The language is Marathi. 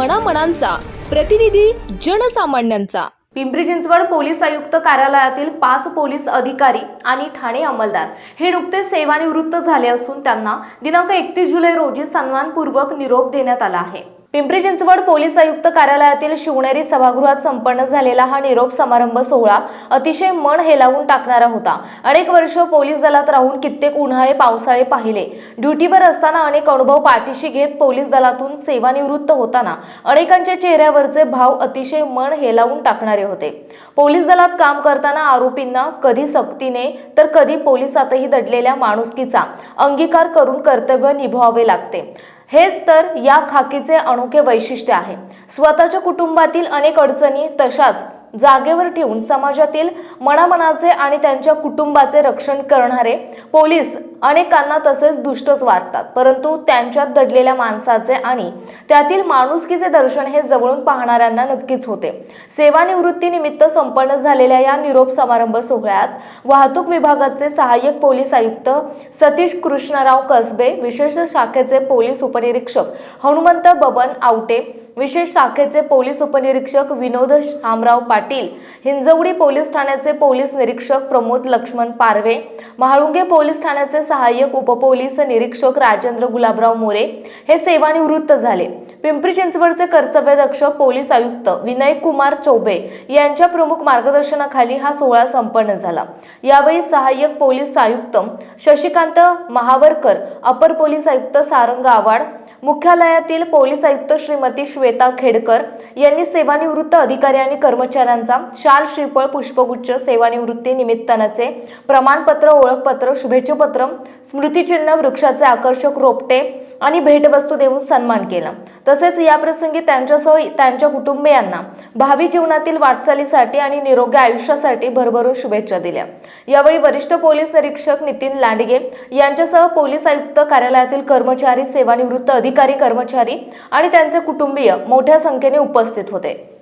मनामनांचा प्रतिनिधी जनसामान्यांचा। पिंपरी चिंचवड पोलीस आयुक्त कार्यालयातील 5 पोलीस अधिकारी आणि ठाणे अंमलदार हे नुकतेच सेवानिवृत्त झाले असून त्यांना दिनांक 31 जुलै रोजी सन्मानपूर्वक निरोप देण्यात आला आहे। पिंपरी चिंचवड पोलीस आयुक्त कार्यालयातील शिवनेरी सभागृहात संपन्न झालेला हा निरोप समारंभ सोहळा अतिशय मन हेलावून टाकणारा होता। अनेक वर्ष पोलीस दलात राहून कित्येक उन्हाळे पावसाळे पाहिले, ड्युटीवर असताना अनेक अनुभव पाठीशी घेत पोलीस दलातून सेवानिवृत्त होताना अनेकांच्या चेहऱ्यावरचे भाव अतिशय मन हेलावून टाकणारे होते। पोलीस दलात काम करताना आरोपींना कधी सक्तीने तर कधी पोलिसातही दडलेल्या माणुसकीचा अंगीकार करून कर्तव्य निभावावे लागते। हेच तर या खाकीचे अनोखे वैशिष्ट्य आहे। स्वतःच्या कुटुंबातील अनेक अडचणी तशाच जागेवर ठेवून समाजातील मनामनाचे आणि त्यांच्या कुटुंबाचे रक्षण करणारे पोलीस अनेकांना तसेच दुष्टच वाटतात, परंतु त्यांच्यात दडलेल्या माणसाचे आणि त्यातील माणुसकीचे दर्शन हे जवळून पाहणाऱ्यांना नक्कीच होते। सेवानिवृत्तीनिमित्त संपन्न झालेल्या या निरोप समारंभ सोहळ्यात वाहतूक विभागाचे सहाय्यक पोलीस आयुक्त सतीश कृष्णराव कसबे, विशेष शाखेचे पोलीस उपनिरीक्षक हनुमंत बबन आवटे, विशेष शाखेचे पोलीस उपनिरीक्षक विनोद शामराव पाटील, हिंजवडी पोलीस ठाण्याचे पोलीस निरीक्षक प्रमोद लक्ष्मण पारवे, महाळुंगे पोलीस ठाण्याचे सहाय्यक उपपोलीस निरीक्षक राजेंद्र गुलाबराव मोरे हे सेवानिवृत्त झाले। पिंपरी चिंचवडचे कर्तव्यदक्ष पोलीस आयुक्त विनय कुमार चौबे यांच्या प्रमुख मार्गदर्शनाखाली हा सोहळा संपन्न झाला। यावेळी सहाय्यक पोलीस आयुक्त शशिकांत महावरकर, अपर पोलीस आयुक्त सारंग आवाड, मुख्यालयातील पोलीस आयुक्त श्रीमती श्वेता खेडकर यांनी सेवानिवृत्त अधिकारी आणि कर्मचाऱ्यांचा शाल, श्रीफळ, पुष्पगुच्छ, सेवानिवृत्ती निमित्ताचे प्रमाणपत्र, ओळखपत्र, शुभेच्छापत्र, स्मृतिचिन्ह, वृक्षाचे आकर्षक रोपटे आणि भेटवस्तू देऊन सन्मान केला। तसेच या प्रसंगी त्यांच्यासह त्यांच्या कुटुंबियांना भावी जीवनातील वाटचालीसाठी आणि निरोगी आयुष्यासाठी भरभरून शुभेच्छा दिल्या। यावेळी वरिष्ठ पोलीस निरीक्षक नितीन लांडगे यांच्यासह पोलीस आयुक्त कार्यालयातील कर्मचारी, सेवानिवृत्त अधिकारी, कर्मचारी आणि त्यांचे कुटुंबीय मोठ्या संख्येने उपस्थित होते।